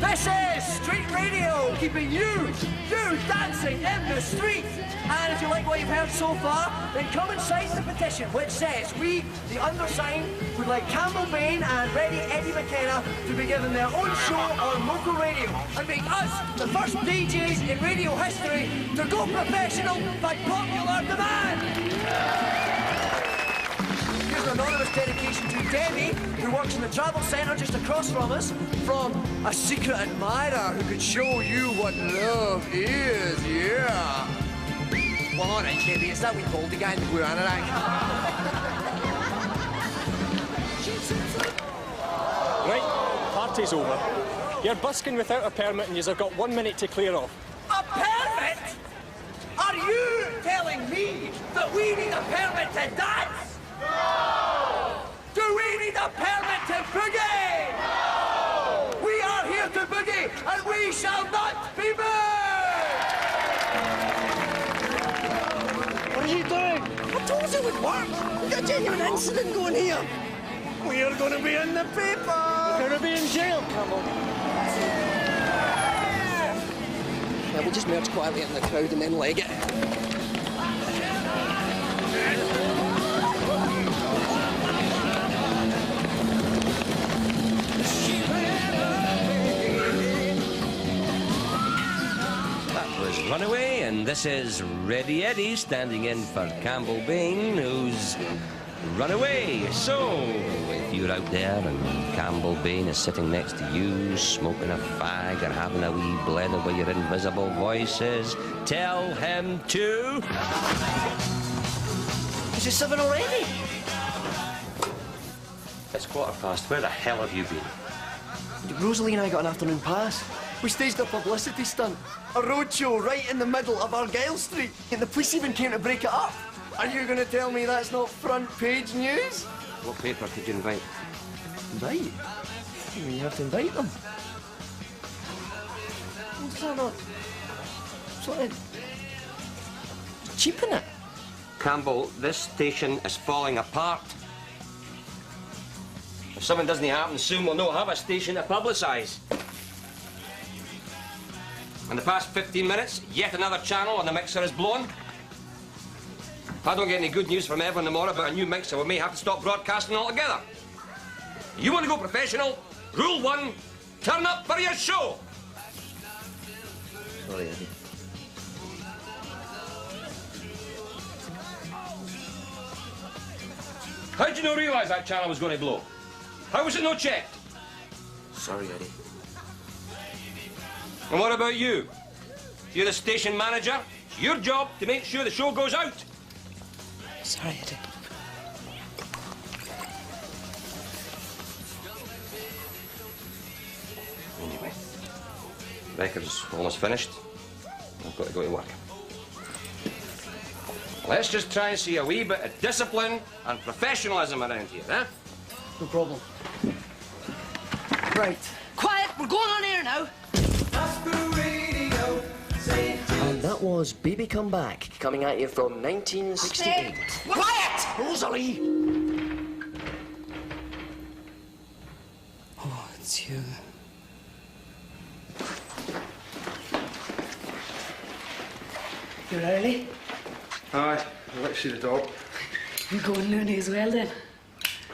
This is Street Radio, keeping you dancing in the street. And if you like what you've heard so far, then come and sign the petition, which says we, the undersigned, would like Campbell Bain and Ready Eddie McKenna to be given their own show on local radio and make us the first DJs in radio history to go professional by popular demand. Here's an anonymous dedication to Debbie, who works in the travel centre just across from us, from a secret admirer who could show you what love is, yeah. Well, all right, Debbie, it's that wee baldy guy in the blue anorak. Right, party's over. You're busking without a permit and you've got 1 minute to clear off. A permit? Are you telling me that we need a permit to dance? No! Do we need a permit to boogie? No! We are here to boogie and we shall not be moved! What are you doing? I told you it would work. We've got a genuine incident going here. We are going to be in the paper. We're going to be in jail, Campbell. Yeah, we'll just merge quietly in the crowd and then leg it. That was Runaway, and this is Ready Eddie standing in for Campbell Bain, who's run away. So, if you're out there and Campbell Bain is sitting next to you, smoking a fag or having a wee blether with your invisible voices, tell him to... Is it 7 already? It's 1:15. Where the hell have you been? Rosalie and I got an afternoon pass. We staged a publicity stunt. A roadshow right in the middle of Argyle Street. And the police even came to break it up. Are you going to tell me that's not front page news? What paper did you invite? Invite? I mean, you have to invite them. What's that not? Sort of cheapen it. Campbell, this station is falling apart. If something doesn't happen soon, we'll not have a station to publicise. In the past 15 minutes, yet another channel on the mixer is blown. If I don't get any good news from Evan tomorrow about a new mixer, we may have to stop broadcasting altogether. You want to go professional? Rule 1, turn up for your show. Sorry, Eddie. How did you not realise that channel was going to blow? How was it not checked? Sorry, Eddie. And what about you? You're the station manager. It's your job to make sure the show goes out. Sorry, Eddie. Anyway, record's almost finished. I've got to go to work. Let's just try and see a wee bit of discipline and professionalism around here, eh? No problem. Right. Quiet, we're going on air now. And that was Baby Come Back, coming at you from 1968. Quiet! Rosalie! Oh, it's you. You're early? Aye, I'd like to see the dog. You're going loony as well then?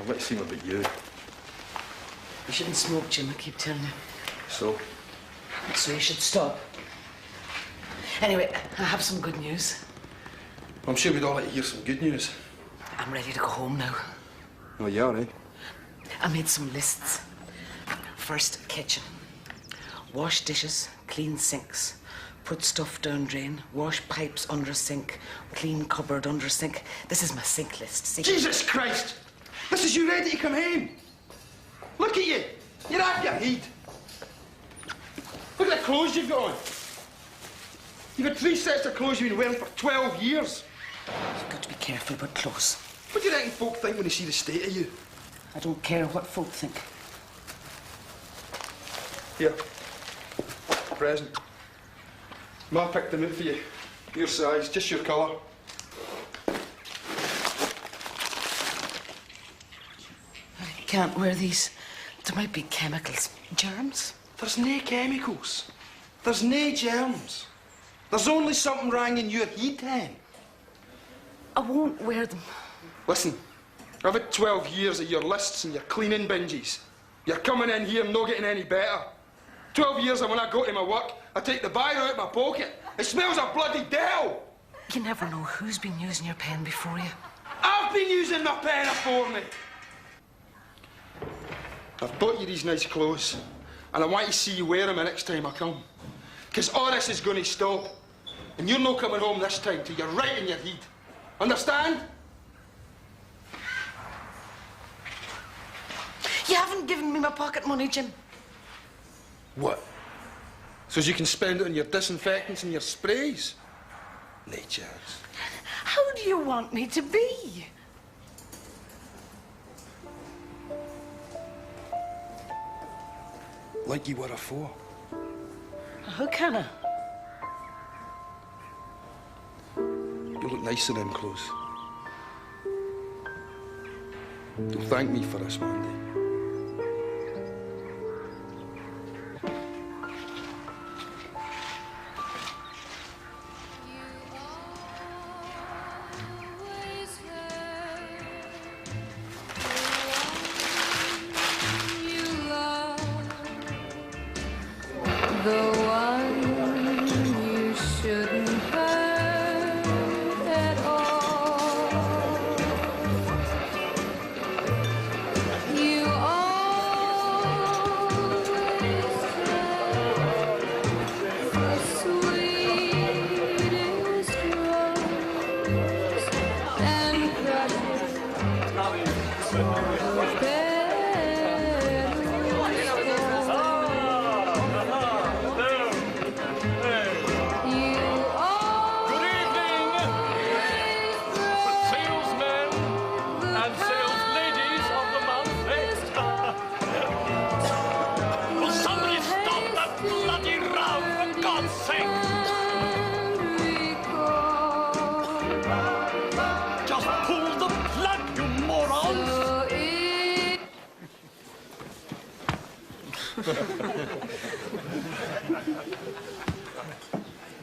I'd like to see him about you. You shouldn't smoke, Jim, I keep telling you. So? So you should stop. Anyway, I have some good news. I'm sure we'd all like to hear some good news. I'm ready to go home now. Oh, yeah, right. I made some lists. First, kitchen. Wash dishes, clean sinks. Put stuff down drain, wash pipes under sink, clean cupboard under sink. This is my sink list, see? Jesus Christ! This is you ready to come home? Look at you! You're off your head. Look at the clothes you've got on. You've had 3 sets of clothes you've been wearing for 12 years. You've got to be careful about clothes. What do you reckon folk think when they see the state of you? I don't care what folk think. Here. Present. Ma picked them out for you. Your size, just your colour. I can't wear these. There might be chemicals. Germs? There's nae chemicals. There's nae germs. There's only something wrong in your head, hen. I won't wear them. Listen, I've had 12 years of your lists and your cleaning binges. You're coming in here not getting any better. 12 years of when I go to my work, I take the biro out of my pocket. It smells of bloody Dell. You never know who's been using your pen before you. I've been using my pen afore me. I've bought you these nice clothes, and I want to see you wear them the next time I come. Because all this is going to stop, and you're not coming home this time till you're right in your head. Understand? You haven't given me my pocket money, Jim. What? So as you can spend it on your disinfectants and your sprays? Nay chance. How do you want me to be? Like you were afore. How can I? You look nice in them clothes. You'll thank me for this one day.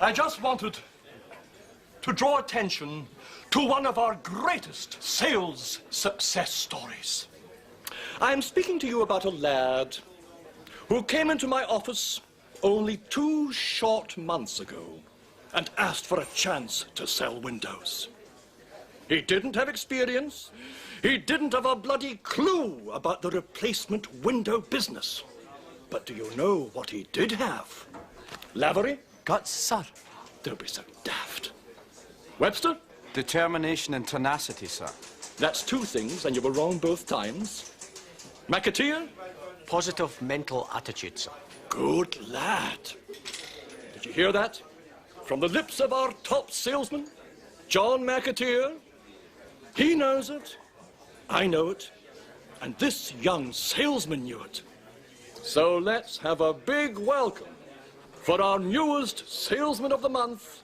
I just wanted to draw attention to one of our greatest sales success stories. I am speaking to you about a lad who came into my office only 2 short months ago and asked for a chance to sell windows. He didn't have experience. He didn't have a bloody clue about the replacement window business. But do you know what he did have? Lavery? Guts, sir. Don't be so daft. Webster? Determination and tenacity, sir. That's 2 things, and you were wrong both times. McAteer? Positive mental attitude, sir. Good lad. Did you hear that? From the lips of our top salesman, John McAteer. He knows it. I know it. And this young salesman knew it. So let's have a big welcome for our newest salesman of the month,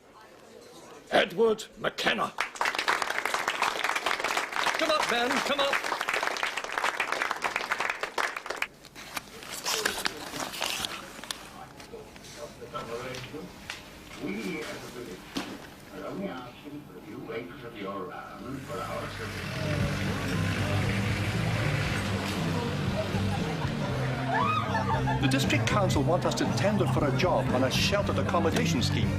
Edward McKenna. Come up, Ben, come up. The District Council want us to tender for a job on a sheltered accommodation scheme.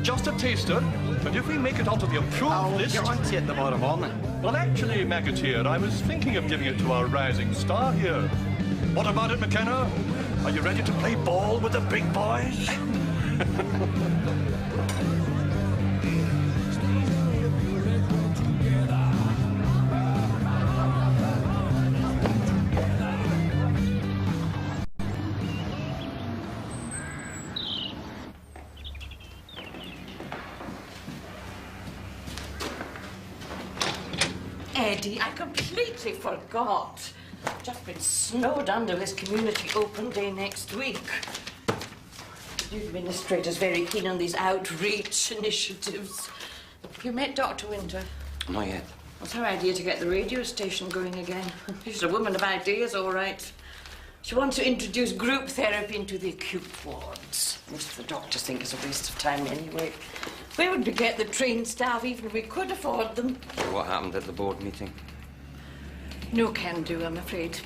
Just a taster, and if we make it onto the approved list... Get on to it tomorrow morning. Well, actually, McAteer, I was thinking of giving it to our rising star here. What about it, McKenna? Are you ready to play ball with the big boys? Eddie, I completely forgot. Just been snowed under this community open day next week. The administrator's very keen on these outreach initiatives. You met Dr. Winter? Not yet. What's her idea to get the radio station going again? She's a woman of ideas, all right. She wants to introduce group therapy into the acute wards. Most of the doctors think it's a waste of time anyway. Where would we get the trained staff even if we could afford them? What happened at the board meeting? No can do, I'm afraid.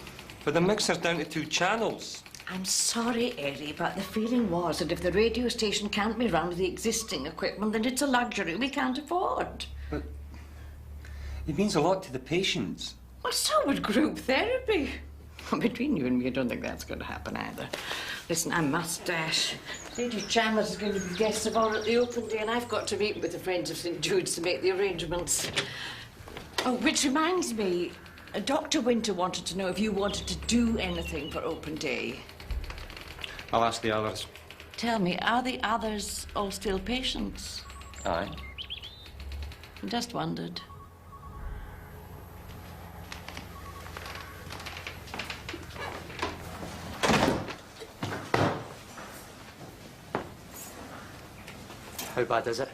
But the mixer's down to 2 channels. I'm sorry, Eddie, but the feeling was that if the radio station can't be run with the existing equipment, then it's a luxury we can't afford. But it means a lot to the patients. Well, so would group therapy. Between you and me, I don't think that's going to happen either. Listen, I must dash. Lady Chalmers is going to be guest of honour at the open day, and I've got to meet with the Friends of St Jude's to make the arrangements. Oh, which reminds me, Dr. Winter wanted to know if you wanted to do anything for open day. I'll ask the others. Tell me, are the others all still patients? Aye. I just wondered. How bad is it?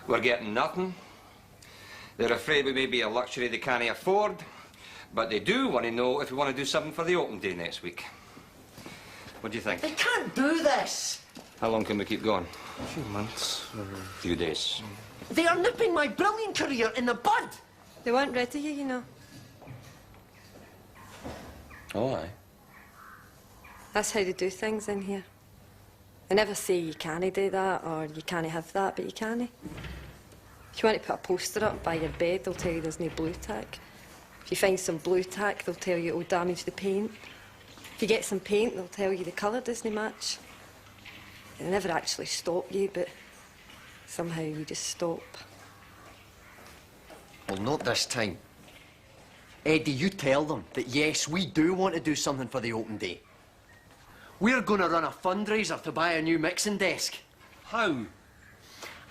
We're getting nothing. They're afraid we may be a luxury they can't afford, but they do want to know if we want to do something for the open day next week. What do you think? They can't do this! How long can we keep going? A few months or A few days. They are nipping my brilliant career in the bud! They weren't ready, you know. Oh, aye. That's how they do things in here. They never say you can't do that or you can't have that, but you can. If you want to put a poster up by your bed, they'll tell you there's no blue tack. If you find some blue tack, they'll tell you it'll damage the paint. If you get some paint, they'll tell you the colour doesn't match. They never actually stop you, but somehow you just stop. Well, not this time. Eddie, you tell them that yes, we do want to do something for the open day. We're going to run a fundraiser to buy a new mixing desk. How?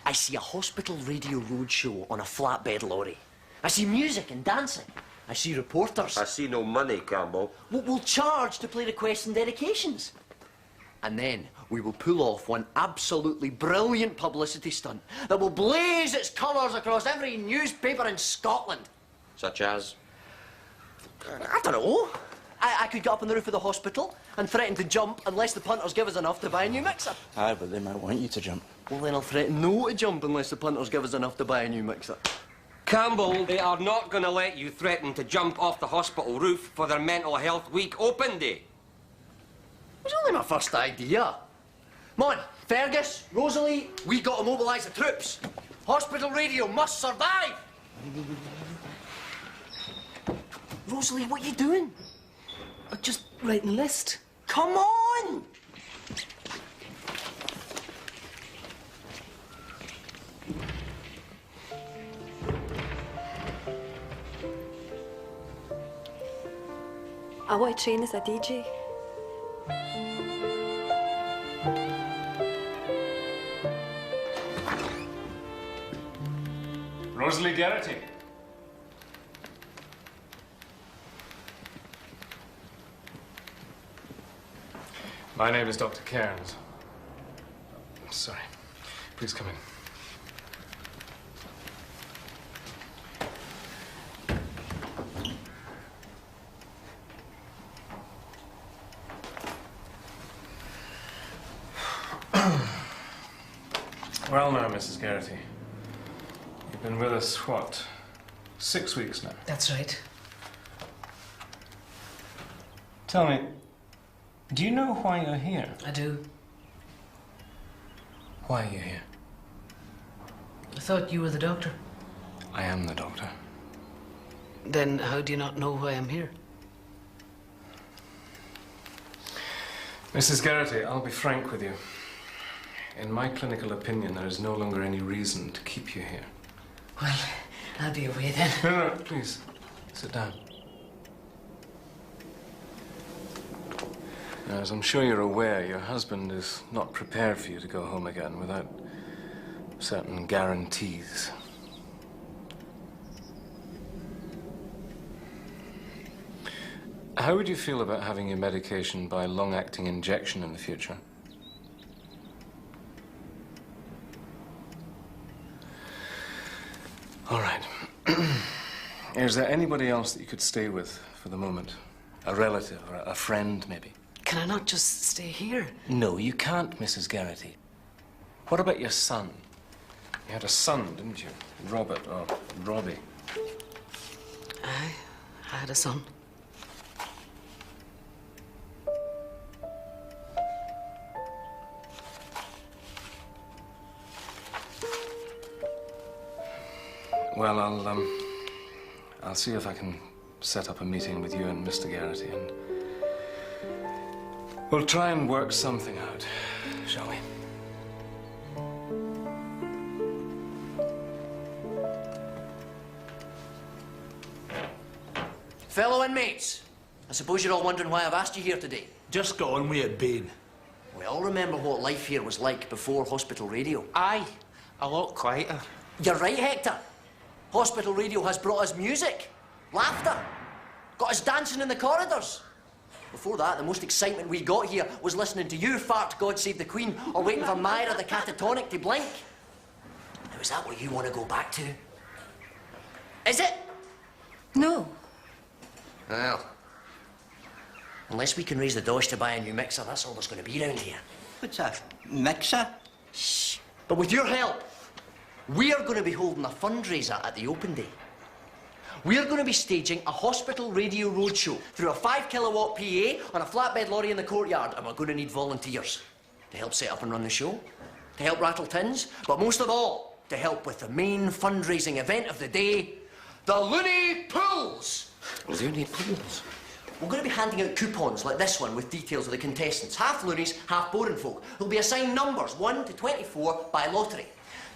I see a hospital radio roadshow on a flatbed lorry. I see music and dancing. I see reporters. I see no money, Campbell. We'll charge to play requests and dedications. And then we will pull off one absolutely brilliant publicity stunt that will blaze its colours across every newspaper in Scotland. Such as? I don't know. I could get up on the roof of the hospital and threaten to jump unless the punters give us enough to buy a new mixer. Aye, but they might want you to jump. Well, then I'll threaten no to jump unless the punters give us enough to buy a new mixer. Campbell, they are not going to let you threaten to jump off the hospital roof for their Mental Health Week open day. It was only my first idea. Come on, Fergus, Rosalie, we got to mobilise the troops. Hospital radio must survive. Rosalie, what are you doing? Just writing a list. Come on! I want to train as a DJ. Rosalie Garrity. My name is Dr. Cairns. Sorry. Please come in. Well now, Mrs. Garrity. You've been with us, what, 6 weeks now? That's right. Tell me, do you know why you're here? I do. Why are you here? I thought you were the doctor. I am the doctor. Then how do you not know why I'm here? Mrs. Garrity, I'll be frank with you. In my clinical opinion, there is no longer any reason to keep you here. Well, I'll be away then. No, please. Sit down. As I'm sure you're aware, your husband is not prepared for you to go home again without certain guarantees. How would you feel about having your medication by long-acting injection in the future? All right. Is there anybody else that you could stay with for the moment? A relative or a friend, maybe. Can I not just stay here? No, you can't, Mrs. Garrity. What about your son? You had a son, didn't you? Robert or Robbie. Aye, I had a son. Well, I'll see if I can set up a meeting with you and Mr. Garrity, and we'll try and work something out, shall we? Fellow inmates, I suppose you're all wondering why I've asked you here today. Just got on with it, Bain. We all remember what life here was like before hospital radio. Aye, a lot quieter. You're right, Hector. Hospital radio has brought us music, laughter, got us dancing in the corridors. Before that, the most excitement we got here was listening to you fart God Save the Queen or waiting for Myra the Catatonic to blink. Now, is that what you want to go back to? Is it? No. Well, unless we can raise the dosh to buy a new mixer, that's all there's going to be around here. What's a mixer? Shh. But with your help, we are going to be holding a fundraiser at the open day. We are going to be staging a hospital radio roadshow through a 5-kilowatt PA on a flatbed lorry in the courtyard, and we're going to need volunteers to help set up and run the show, to help rattle tins, but most of all, to help with the main fundraising event of the day, the Looney Pools. Looney Pools? We're going to be handing out coupons like this one with details of the contestants, half loonies, half boring folk, who'll be assigned numbers 1 to 24 by lottery.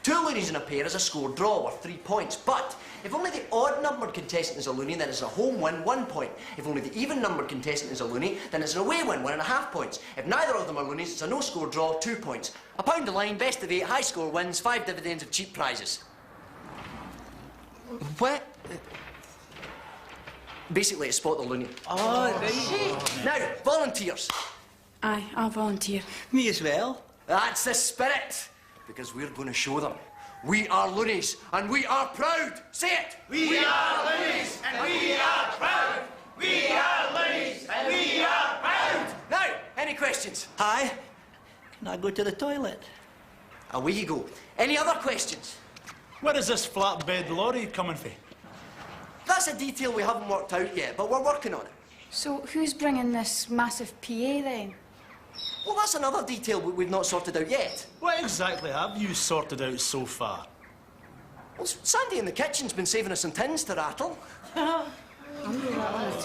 2 loonies in a pair is a scored draw worth 3 points, but if only the odd-numbered contestant is a loony, then it's a home win, 1 point. If only the even-numbered contestant is a loony, then it's an away win, 1.5 points. If neither of them are loonies, it's a no-score draw, 2 points. A pound a line, best of 8, high score wins, 5 dividends of cheap prizes. What? Basically, it's spot the loony. Oh, right. Now, volunteers. Aye, I'll volunteer. Me as well. That's the spirit, because we're going to show them. We are loonies, and we are proud. Say it. We are loonies, and we are proud. We are loonies, and we are proud. Now, any questions? Aye. Can I go to the toilet? Away you go. Any other questions? Where is this flatbed lorry coming from? That's a detail we haven't worked out yet, but we're working on it. So who's bringing this massive PA then? Well, that's another detail we've not sorted out yet. What exactly have you sorted out so far? Well, Sandy in the kitchen's been saving us some tins to rattle. I'm doing that on the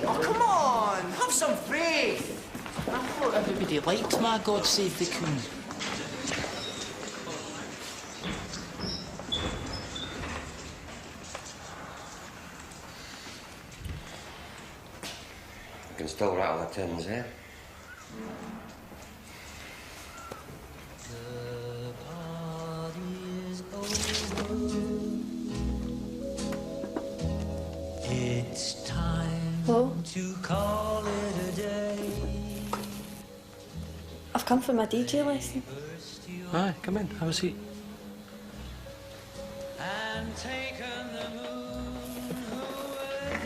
Oh, come on! Have some faith! I thought everybody liked my God Save the Queen. You can still rattle the tins, eh? It's time to call it a day. I've come for my DJ lesson. Aye, come in, have a seat. And taken the moon away.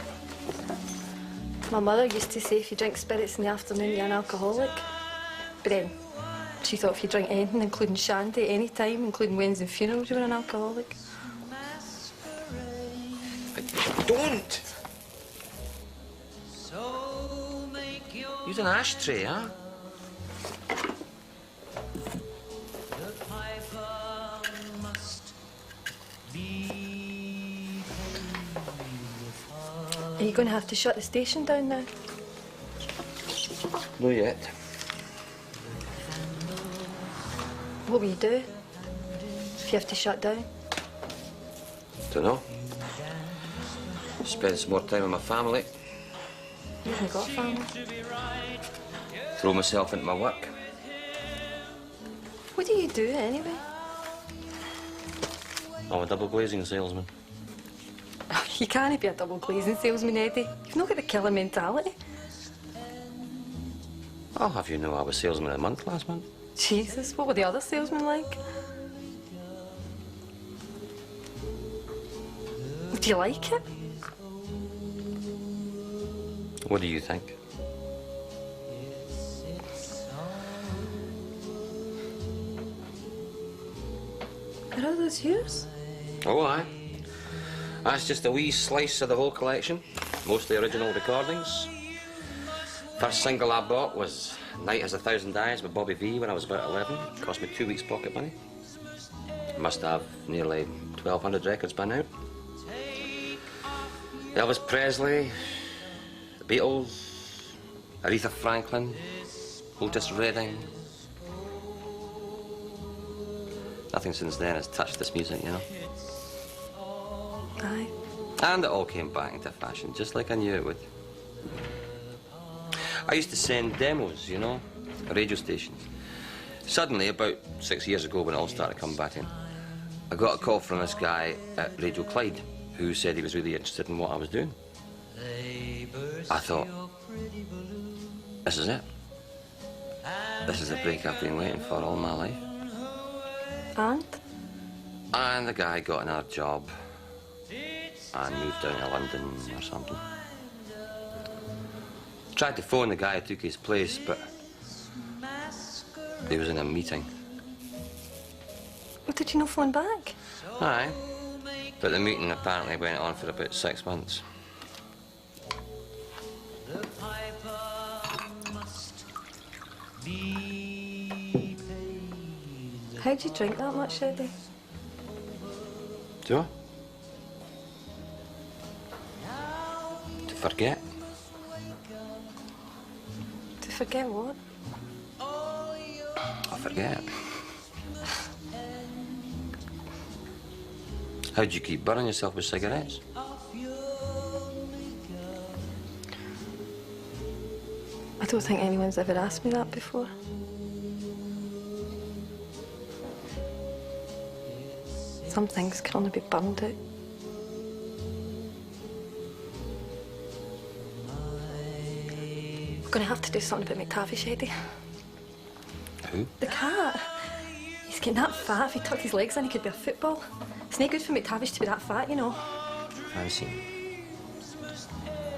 My mother used to say if you drink spirits in the afternoon, you're an alcoholic. But then she thought if you drink anything, including shandy, any time, including weddings and funerals, you were an alcoholic. Don't! Use an ashtray, huh? Are you going to have to shut the station down now? Not yet. What will you do if you have to shut down? Dunno. Spend some more time with my family. You haven't got a family. Throw myself into my work. What do you do anyway? I'm a double glazing salesman. You can't be a double glazing salesman, Eddie. You've not got the killer mentality. I'll have you know I was salesman of the month last month. Jesus, what were the other salesmen like? Do you like it? What do you think? Are all those yours? Oh, aye. That's just a wee slice of the whole collection. Mostly original recordings. First single I bought was Night Has 1,000 Eyes by Bobby Vee when I was about 11. Cost me 2 weeks' pocket money. Must have nearly 1,200 records by now. Elvis Presley, the Beatles, Aretha Franklin, Otis Redding. Nothing since then has touched this music, you know. Aye. And it all came back into fashion, just like I knew it would. I used to send demos, you know, radio stations. Suddenly, about 6 years ago, when it all started coming back in, I got a call from this guy at Radio Clyde, who said he was really interested in what I was doing. I thought, this is it. This is the break I've been waiting for all my life. And the guy got another job and moved down to London or something. Tried to phone the guy who took his place, but he was in a meeting. What, did you not phone back? Aye, but the meeting apparently went on for about 6 months. How'd you drink that much, Eddie? Do I? To forget. To forget what? I forget. How'd you keep burning yourself with cigarettes? I don't think anyone's ever asked me that before. Some things can only be burned out. We're gonna have to do something about McTavish, Eddie. Who? The cat. He's getting that fat. If he tucked his legs in, he could be a football. It's not good for McTavish to be that fat, you know. Francine,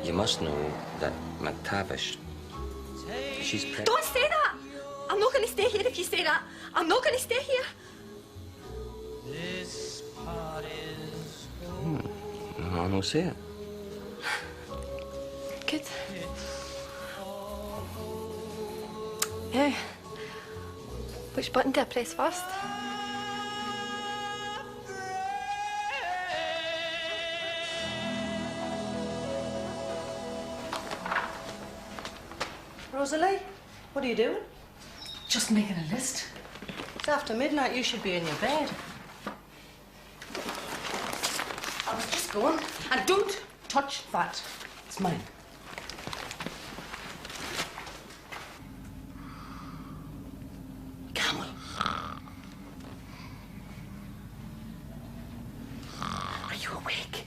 you must know that McTavish, she's pregnant. Don't say that! I'm not gonna stay here if you say that. I'm not gonna stay here. No, no, say it. Good. Yeah. Which button do I press first? Rosalie, what are you doing? Just making a list. It's after midnight. You should be in your bed. I was just going. And don't touch that. It's mine. Camel. Are you awake?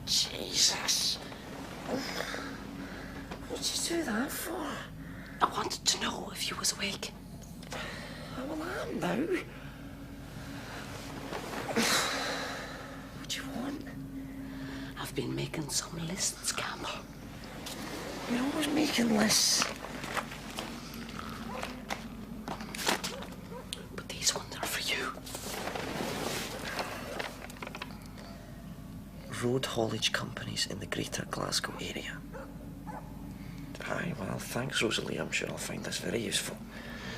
Jesus. What'd you do that for? I wanted to know if you was awake. Well, I am now. What do you want? I've been making some lists, Campbell. You're always making lists. But these ones are for you. Road haulage companies in the greater Glasgow area. Aye, well, thanks, Rosalie. I'm sure I'll find this very useful.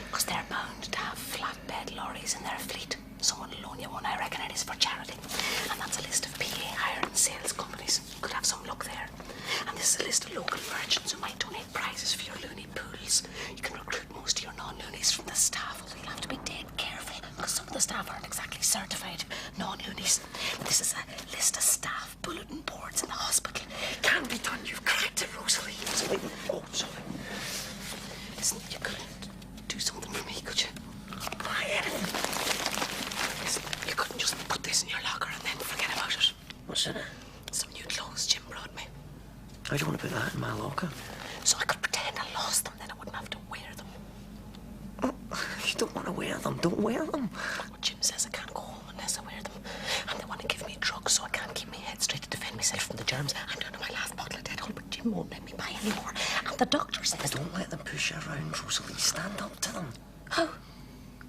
Because they're bound to have flatbed lorries in their fleet. Someone will loan you one, I reckon it is for charity. And that's a list of PA hire and sales companies. You could have some luck there. And this is a list of local merchants who might donate prizes for your loony pools. You can recruit most of your non-loonies from the staff, although you'll have to be dead careful, because some of the staff aren't exactly certified non-loonies. But this is a list of staff bulletin boards in the hospital. Can be done. You've cracked it, Rosalie. Oh, sorry. Listen, you couldn't do something for me, could you? Why, anything? Listen, you couldn't just put this in your locker and then forget about it. What's in it? Some new clothes Jim brought me. How do you want to put that in my locker? So I could pretend I lost them, then I wouldn't have to wear them. Oh, you don't want to wear them. Don't wear them. Well, Jim says I can't go home unless I wear them. And they want to give me a terms. I'm down to my last bottle of Dettol, but Jim won't let me buy any more. And the doctor says... Don't let them push you around, Rosalie. Stand up to them. How?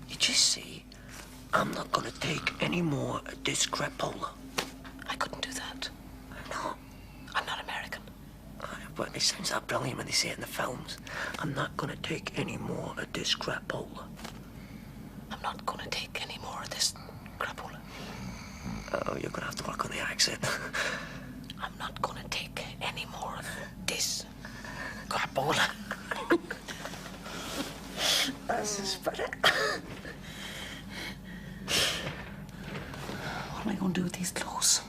You just say, I'm not going to take any more of this crapola. I couldn't do that. No. I'm not American. But it sounds that brilliant when they say it in the films. I'm not going to take any more of this crapola. I'm not going to take any more of this crapola. Oh, you're going to have to work on the accent. I'm not going to take any more of this crapola. That's the spirit. What am I going to do with these clothes?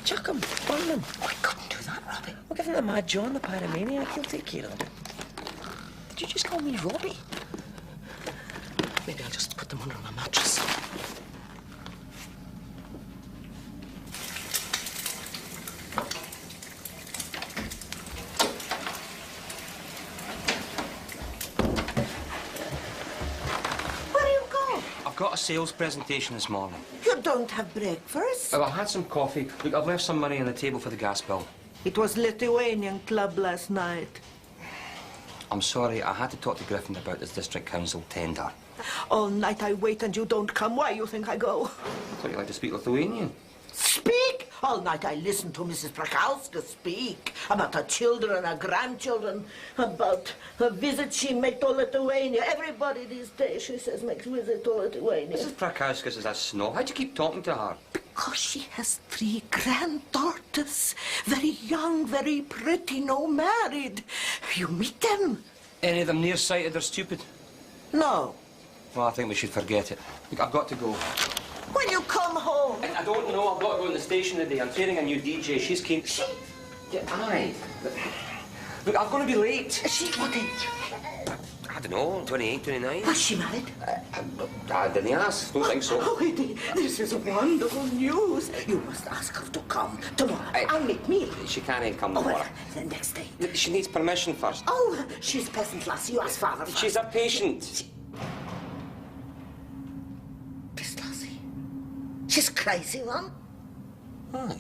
Chuck them, burn them. Oh, I couldn't do that, Robbie. We'll give them to Mad John, the pyromaniac. He'll take care of them. Did you just call me Robbie? Maybe I'll just put them under my mattress. Where do you go? I've got a sales presentation this morning. You don't have breakfast? Oh, I had some coffee. Look, I've left some money on the table for the gas bill. It was Lithuanian club last night. I'm sorry, I had to talk to Griffin about this district council tender. All night I wait and you don't come. Why you think I go? I thought you'd like to speak Lithuanian. Speak? All night I listen to Mrs. Prakowska speak about her children and her grandchildren, about her visit she made to Lithuania. Everybody these days, she says, makes visit to Lithuania. Mrs. Prakowska is a snob. How'd you keep talking to her? Because she has 3 granddaughters. Very young, very pretty, no married. You meet them? Any of them nearsighted or stupid? No. Well, I think we should forget it. Look, I've got to go. When you come home? I don't know. I've got to go in the station today. I'm training a new DJ. She's keen. She? Yeah, aye. Look, I'm going to be late. She what age? I don't know, 28, 29. Was she married? I didn't ask. Don't think so. Oh, Eddie, this is wonderful news. You must ask her to come tomorrow. I'll make me. She can't come Oh, well, tomorrow. the next day. She needs permission first. Oh, she's peasant lassie. You ask father first. She's a patient. This lassie? She's crazy, one. Aye.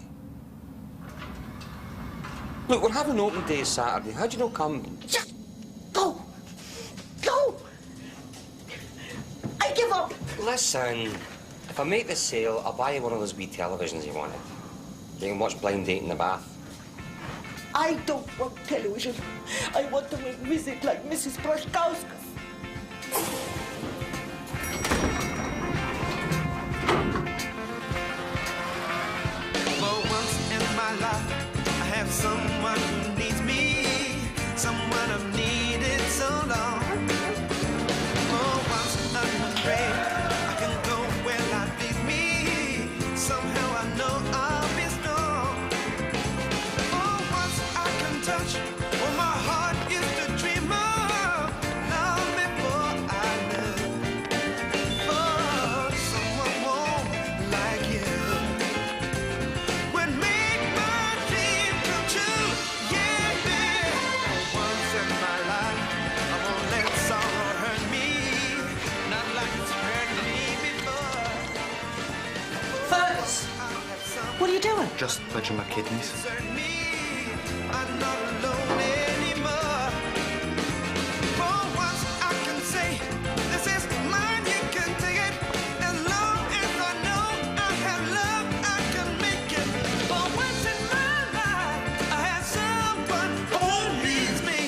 Look, we're having open day Saturday. How'd you not come? Just go. Go. I give up. Listen, if I make the sale, I'll buy you one of those wee televisions you wanted. You can watch Blind Date in the bath. I don't want television. I want to make music like Mrs. Prashkauskas. For once in my life, I have someone who needs me, someone I've needed so long. For once I'm afraid I can go where life leads me. Somehow I know I'll be strong. For once I can touch what my heart used to dream of, long before I knew. For someone warm like you would make my dream come true. Yeah, babe. For once in my life, I won't let sorrow hurt me, not like it's hurt me before. Fergus! What are you doing? Just pledging my kidneys. I'm not alone anymore. For once I can say, this is mine, you can take it. As long as I know I have love, I can make it. For once in my life, I have someone who needs me.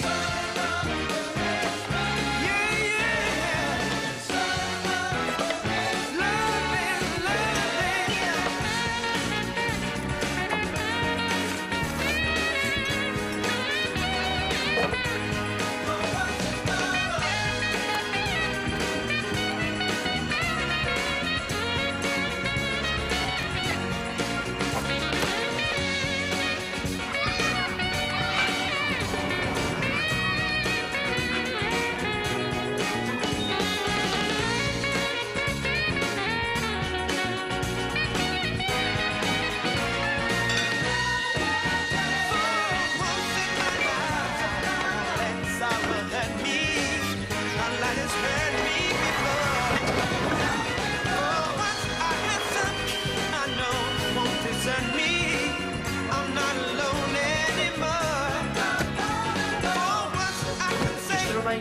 Yeah, yeah. Love is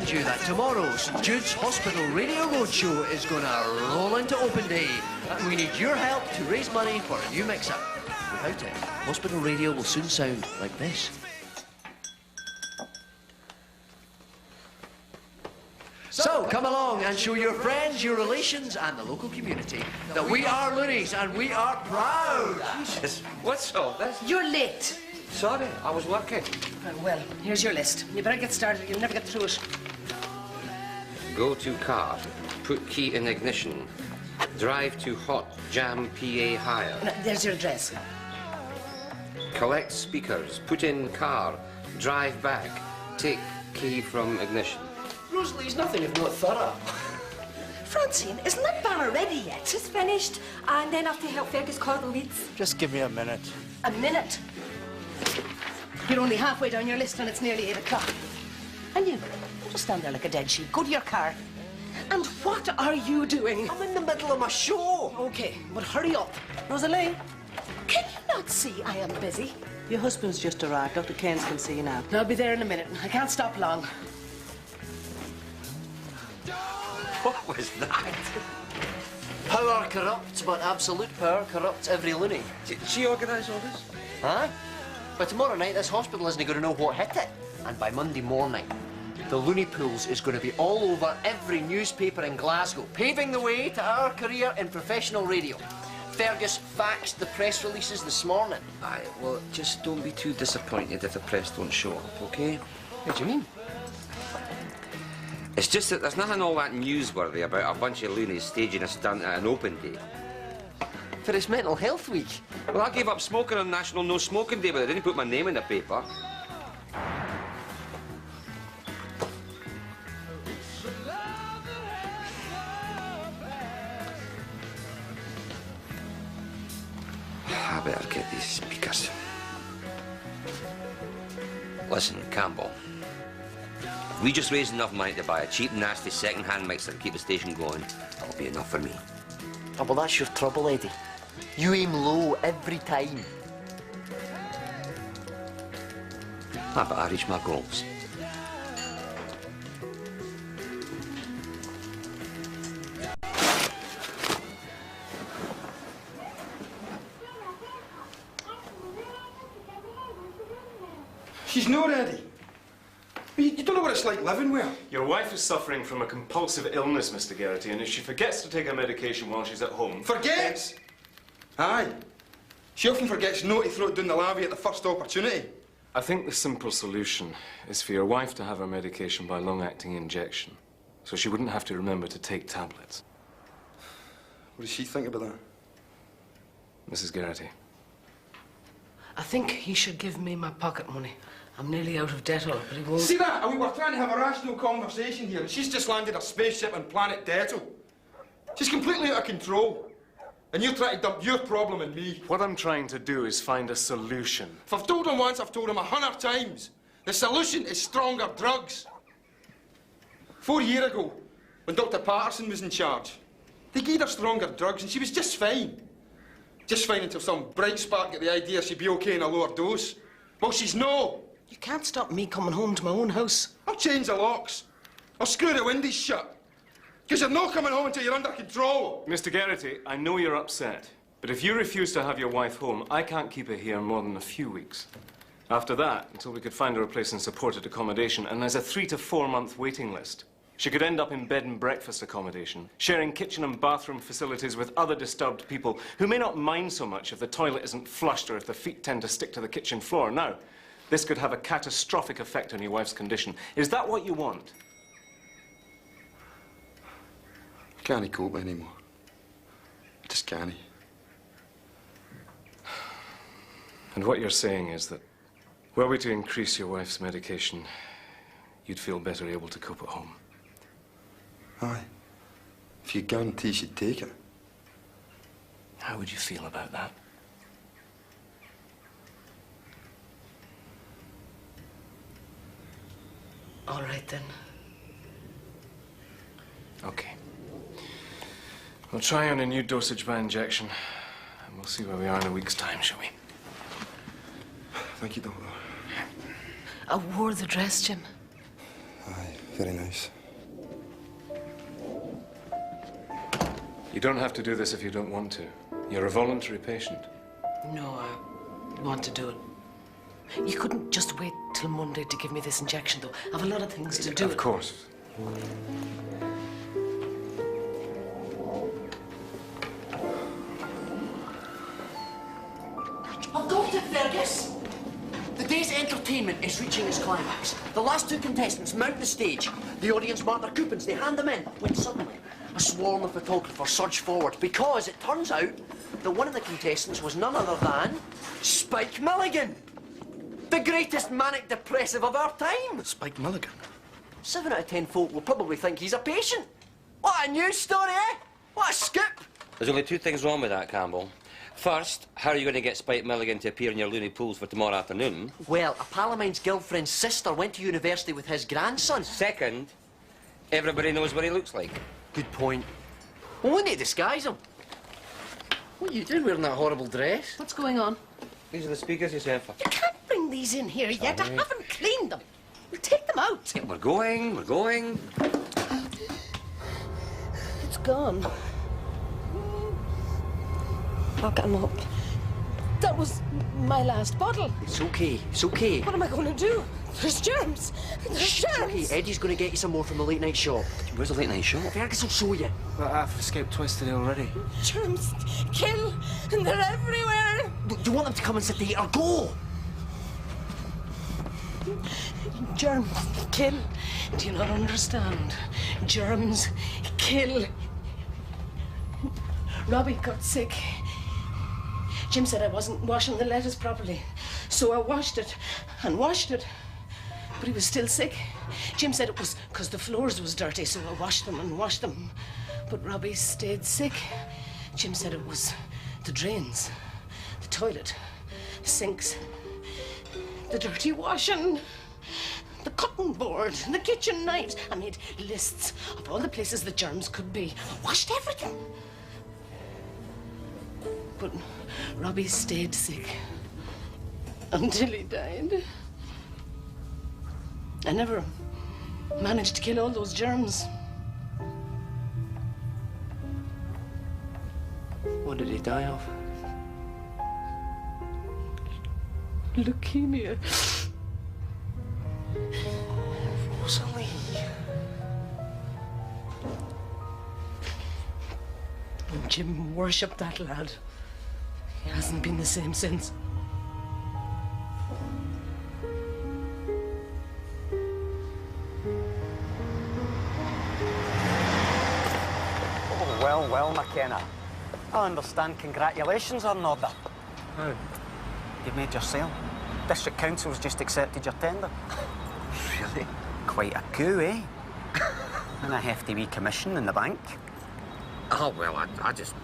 remind you that tomorrow's Jude's Hospital Radio Roadshow is going to roll into open day. And we need your help to raise money for a new mixer. Without it, hospital radio will soon sound like this. So, come along and show your friends, your relations, and the local community that we are Loonies and we are proud. Jesus, what's all this? You're late. Sorry, I was working. Well, here's your list. You better get started. You'll never get through it. Go to car. Put key in ignition. Drive to Hot Jam PA hire. There's your address. Collect speakers. Put in car. Drive back. Take key from ignition. Rosalie's nothing if not thorough. Francine, isn't that banner ready yet? It's finished, and then I have to help Fergus call the leads. Just give me a minute. A minute? You're only halfway down your list and it's nearly 8 o'clock. And you just stand there like a dead sheep. Go to your car. And what are you doing? I'm in the middle of my show. Okay, but hurry up. Rosalie, can you not see I am busy? Your husband's just arrived. Dr. Keynes can see you now. I'll be there in a minute. I can't stop long. What was that? Power corrupts, but absolute power corrupts every loony. Did she organise all this? Huh? By tomorrow night, this hospital isn't going to know what hit it. And by Monday morning, the Looney Pools is going to be all over every newspaper in Glasgow, paving the way to our career in professional radio. Fergus faxed the press releases this morning. Aye, well, just don't be too disappointed if the press don't show up, OK? What do you mean? It's just that there's nothing all that newsworthy about a bunch of loonies staging a stunt at an open day. For it's Mental Health Week. Well, I gave up smoking on National No Smoking Day, but I didn't put my name in the paper. I better get these speakers. Listen, Campbell. If we just raise enough money to buy a cheap, nasty second-hand mixer to keep the station going, that'll be enough for me. Oh, well, that's your trouble, Eddie. You aim low every time. But I reach my goals. She's not ready. You don't know what it's like living with her. Your wife is suffering from a compulsive illness, Mr. Geraghty, and if she forgets to take her medication while she's at home... Forgets? Aye. She often forgets not to throw it down the lavvy at the first opportunity. I think the simple solution is for your wife to have her medication by long-acting injection, so she wouldn't have to remember to take tablets. What does she think about that? Mrs. Geraghty. I think he should give me my pocket money. I'm nearly out of Dettol, but he won't... See that? We were trying to have a rational conversation here, and she's just landed a spaceship on planet Dettol. She's completely out of control. And you're trying to dump your problem on me. What I'm trying to do is find a solution. If I've told him once, I've told him 100 times. The solution is stronger drugs. 4 years ago, when Dr. Patterson was in charge, they gave her stronger drugs and she was just fine. Just fine until some bright spark got the idea she'd be okay in a lower dose. Well, she's no. You can't stop me coming home to my own house. I'll change the locks. I'll screw the windows shut. Because you're not coming home until you're under control. Mr. Geraghty, I know you're upset, but if you refuse to have your wife home, I can't keep her here more than a few weeks. After that, until we could find her a place in supported accommodation, and there's a 3 to 4 month waiting list. She could end up in bed and breakfast accommodation, sharing kitchen and bathroom facilities with other disturbed people who may not mind so much if the toilet isn't flushed or if the feet tend to stick to the kitchen floor. Now, this could have a catastrophic effect on your wife's condition. Is that what you want? I can't cope anymore. I just can't. And what you're saying is that were we to increase your wife's medication, you'd feel better able to cope at home. Aye. If you guarantee she'd take it. How would you feel about that? All right, then. Okay. We'll try on a new dosage by injection, and we'll see where we are in a week's time, shall we? Thank you, Doctor. I wore the dress, Jim. Aye, very nice. You don't have to do this if you don't want to. You're a voluntary patient. No, I want to do it. You couldn't just wait till Monday to give me this injection, though. I have a lot of things to do. Of course. I've got it, Fergus! The day's entertainment is reaching its climax. The last two contestants mount the stage. The audience mark their coupons, they hand them in, when suddenly a swarm of photographers surge forward because it turns out that one of the contestants was none other than Spike Milligan, the greatest manic depressive of our time. Spike Milligan? 7 out of 10 folk will probably think he's a patient. What a news story, eh? What a scoop! There's only two things wrong with that, Campbell. First, how are you going to get Spike Milligan to appear in your loony pools for tomorrow afternoon? Well, a pal of mine's girlfriend's sister went to university with his grandson. Second, everybody knows what he looks like. Good point. Well, we need to disguise him. What are you doing wearing that horrible dress? What's going on? These are the speakers you sent for. You can't bring these in here yet. I haven't cleaned them. We'll take them out. Yeah, we're going. It's gone. I'll get him up. That was my last bottle. It's okay, it's okay. What am I going to do? There's germs. There's germs. Okay, Eddie's going to get you some more from the late night shop. Where's the late night shop? Fergus will show you. But I've escaped twice today already. Germs kill, and they're everywhere. Do you want them to come and sit there or go? Germs kill. Do you not understand? Germs kill. Robbie got sick. Jim said I wasn't washing the lettuce properly, so I washed it and washed it. But he was still sick. Jim said it was because the floors was dirty, so I washed them and washed them. But Robbie stayed sick. Jim said it was the drains, the toilet, the sinks, the dirty washing, the cutting board, the kitchen knives. I made lists of all the places the germs could be. I washed everything. But Robbie stayed sick until he died. I never managed to kill all those germs. What did he die of? Leukemia. Rosalie. Jim worshipped that lad. He hasn't been the same since. Oh, well, McKenna. I understand congratulations are in order. How? You've made your sale. District Council's just accepted your tender. Really? Quite a coup, eh? And a hefty wee commission in the bank. Oh, well, I just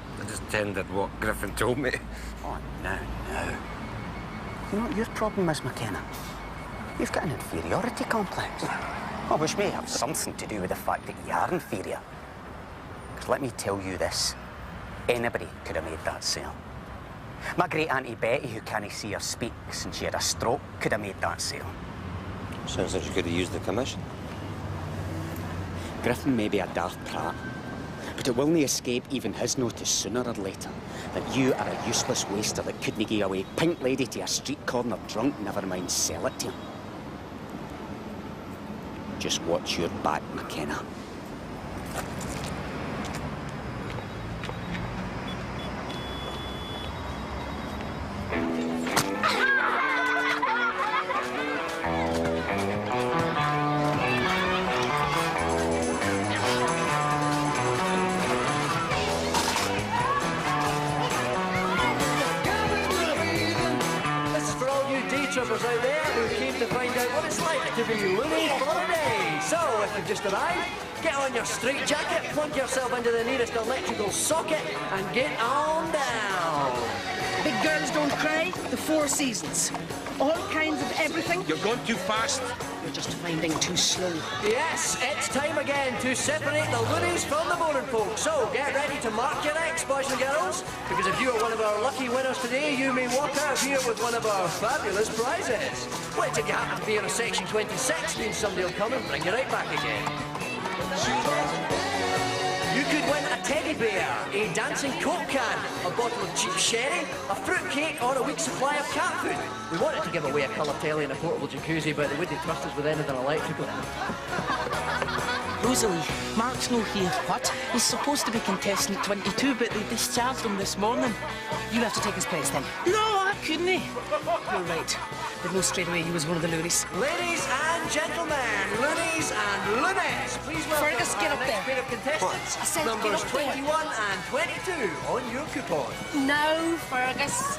tendered what Griffin told me. Oh, no. You know what your problem is, McKenna? You've got an inferiority complex. Oh, which may have something to do with the fact that you are inferior. Because let me tell you this, anybody could have made that sale. My great-auntie Betty, who can't see or speak since she had a stroke, could have made that sale. Sounds like you could have used the commission. Griffin may be a daft prat, but it will not escape even his notice sooner or later that you are a useless waster that couldn't give away Pink Lady to a street corner drunk, never mind sell it to him. Just watch your back, McKenna. Out there who came to find out what it's like to be loony for a day. So, if you've just arrived, get on your straight jacket, plug yourself into the nearest electrical socket, and get on down. Big Girls Don't Cry, The Four Seasons. All kinds of everything. You're going too fast. You're just finding too slow. Yes, it's time again to separate the loonies from the boring folk. So get ready to mark your X, boys and girls, because if you are one of our lucky winners today, you may walk out here with one of our fabulous prizes. Which, if you happen to be in a section 26, means somebody will come and bring you right back again. You could win a teddy bear, a dancing Coke can, a bottle of cheap sherry, a fruit cake, or a week's supply of cat food. We wanted to give away a colour telly and a portable jacuzzi, but they wouldn't trust us with anything electrical. Rosalie, Mark's no here. What? He's supposed to be contestant 22, but they discharged him this morning. You'll have to take his place then. No, I couldn't. You're right. They'd know straight away he was one of the loonies. Ladies and gentlemen, loonies and lunettes, please welcome Fergus, get up our next there. pair of contestants. I said Numbers get up there. 21 and 22 on your coupon. No, Fergus.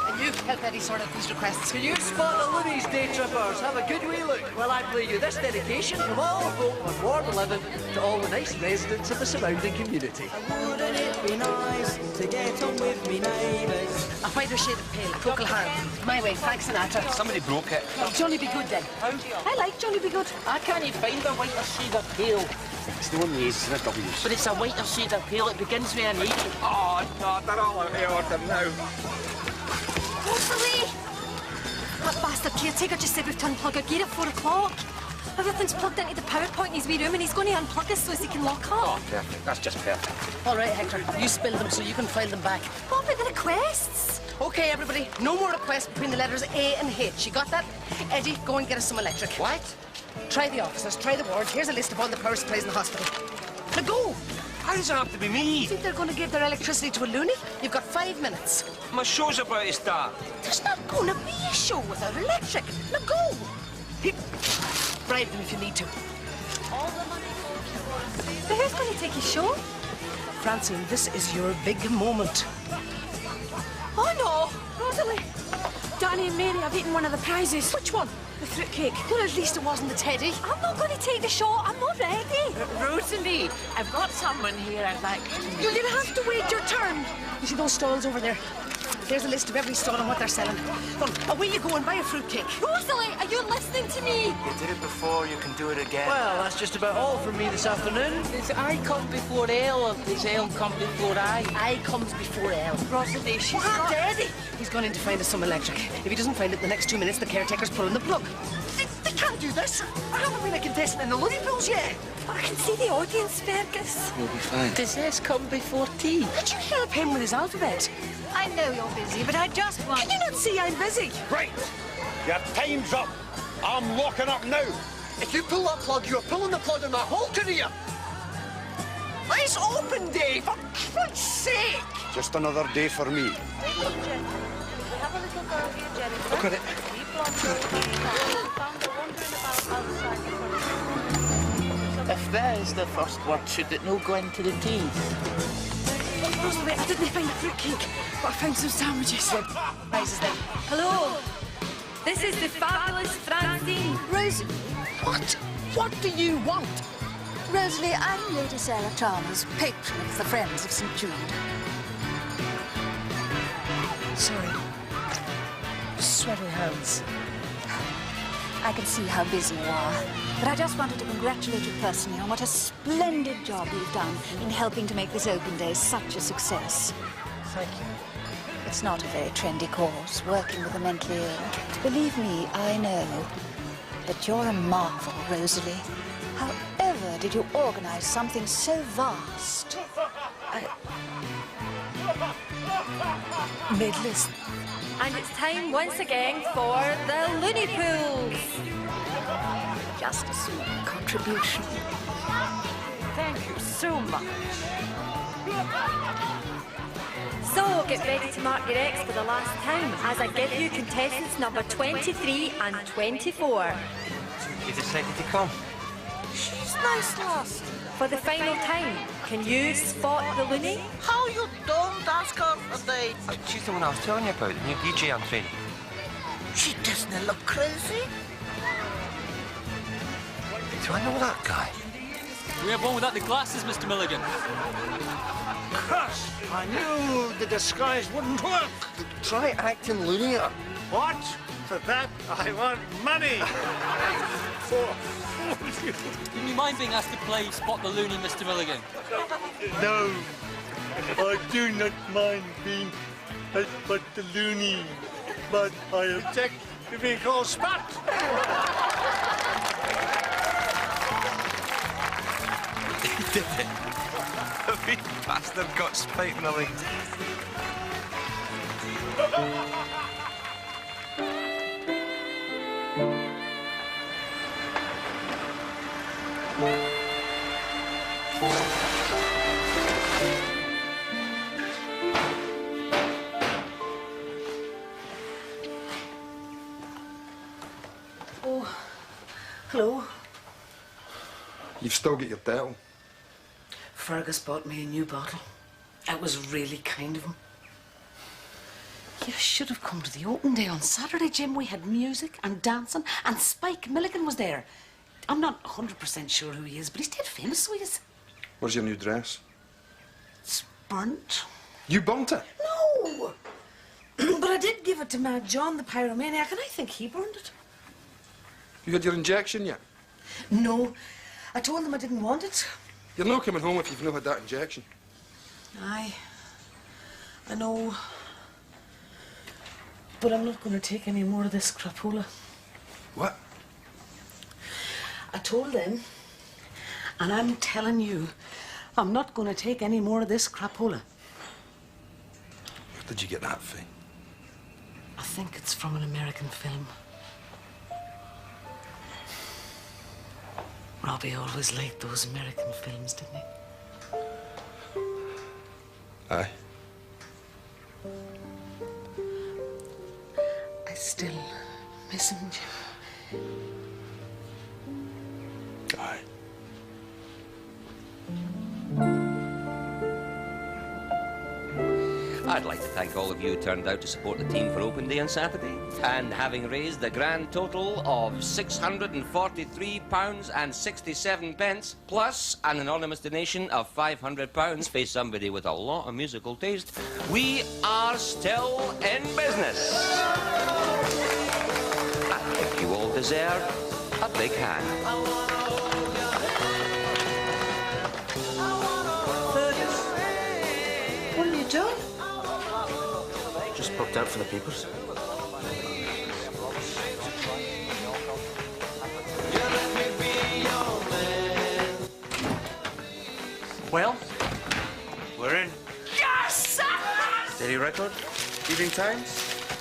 And you help Eddie sort out these requests. Can you spot the loonies, day trippers? Have a good wee look while I play you this dedication from all folk on Ward 11 to all the nice residents of the surrounding community. Wouldn't it be nice to get on with me neighbours? A whiter shade of pale, Procol Harum. My way, Frank Sinatra. Somebody broke it. Johnny Be Good then. I like Johnny Be Good. I can't find a whiter shade of pale. It's the one A's, not W's. But it's a whiter shade of pale. It begins with an H. Oh, no, they're all out of order now. Rosalie! That bastard caretaker just said we've to unplug our gear at 4 o'clock. Everything's plugged into the power point in his wee room and he's going to unplug us so as he can lock up. Oh, perfect. That's just perfect. All right, Hector, you spill them so you can file them back. What about the requests? Okay, everybody, no more requests between the letters A and H. You got that? Eddie, go and get us some electric. What? Try the officers, try the ward. Here's a list of all the power supplies in the hospital. Now go! How does it have to be me? You think they're going to give their electricity to a loony? You've got 5 minutes. My show's about to start. There's not going to be a show without electric. Now go! Bribe them if you need to. But who's going to take his show? Francine, this is your big moment. Oh no! Rosalie! Danny and Mary have eaten one of the prizes. Which one? The fruitcake. Well, at least it wasn't the teddy. I'm not going to take the shot. I'm not ready. Rosalie, I've got someone here I'd like to meet. You're going to have to wait your turn. You see those stalls over there? Here's a list of every stall and what they're selling. Well, away you go and buy a fruitcake. Rosalie, are you listening to me? You did it before, you can do it again. Well, that's just about all from me this afternoon. Does I come before L or does L come before I? I comes before L. Rosalie, she's What got... Eddie? He's gone in to find us some electric. If he doesn't find it in the next 2 minutes, the caretaker's pulling the plug. They can't do this. I haven't been a contestant in the Looney Pools yet. I can see the audience, Fergus. You'll be fine. Does S come before T? Could you help him with his alphabet? I know you're busy, but I just want... Can you not see I'm busy? Right. Your time's up. I'm locking up now. If you pull that plug, you're pulling the plug on my whole career. It's open day, for Christ's sake. Just another day for me. Look at it. If that is the first word, should it no go into the T? Rosalie, I didn't find the fruitcake, but I found some sandwiches. Prizes then. Hello. This is the fabulous Francine. Rosalie, What do you want? Rosalie, I'm Lady Sarah Chalmers, patron of the Friends of St. Jude. Sorry. Sweaty hands. I can see how busy you are, but I just wanted to congratulate you personally on what a splendid job you've done in helping to make this open day such a success. Thank you. It's not a very trendy cause, working with the mentally ill. Believe me, I know. But you're a marvel, Rosalie. However did you organize something so vast? Midlist. And it's time once again for the Looney Pools. Just a small contribution. Thank you so much. So, get ready to mark your X for the last time as I give you contestants number 23 and 24. You decided to come? She's nice last. For the final time, can you spot the loony? How you don't ask her for date? She's the one I was telling you about, the new DJ I'm training. She doesn't look crazy. Do I know that guy? We have one without the glasses, Mr. Milligan. curse! I knew the disguise wouldn't work. Try acting loonier. What? For that, I want money. Do you mind being asked to play Spot the Loony, Mr. Milligan? No, I do not mind being but the loony, but I object to being called Spot. He did it. The wee bastard got spite in the leg. Oh, hello. You've still got your dettol. Fergus bought me a new bottle. It was really kind of him. You should have come to the open day on Saturday, Jim. We had music and dancing, and Spike Milligan was there. I'm not 100% sure who he is, but he's dead famous, so he is. Where's your new dress? It's burnt. You burnt it? No! But I did give it to Mad John, the pyromaniac, and I think he burned it. You had your injection yet? No. I told them I didn't want it. You're not coming home if you've not had that injection. Aye. I know. But I'm not going to take any more of this crapola. What? I told them, and I'm telling you, I'm not going to take any more of this crapola. Where did you get that thing? I think it's from an American film. Robbie always liked those American films, didn't he? Aye. I still miss him, Jim. Aye. I'd like to thank all of you who turned out to support the team for Open Day on Saturday. And having raised the grand total of £643.67, plus an anonymous donation of £500 for somebody with a lot of musical taste, we are still in business. I think you all deserve a big hand. Fergus, what have you done? Just popped out for the papers. Well, we're in. Yes! Daily Record, Evening Times,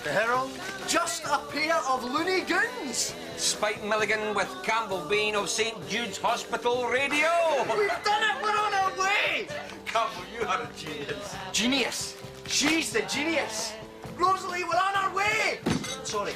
The Herald. Just a pair of loony goons. Spike Milligan with Campbell Bean of St. Jude's Hospital Radio. We've done it. We're on our way. Campbell, you are a genius. Genius. She's the genius. Rosalie, we're on our way. Sorry.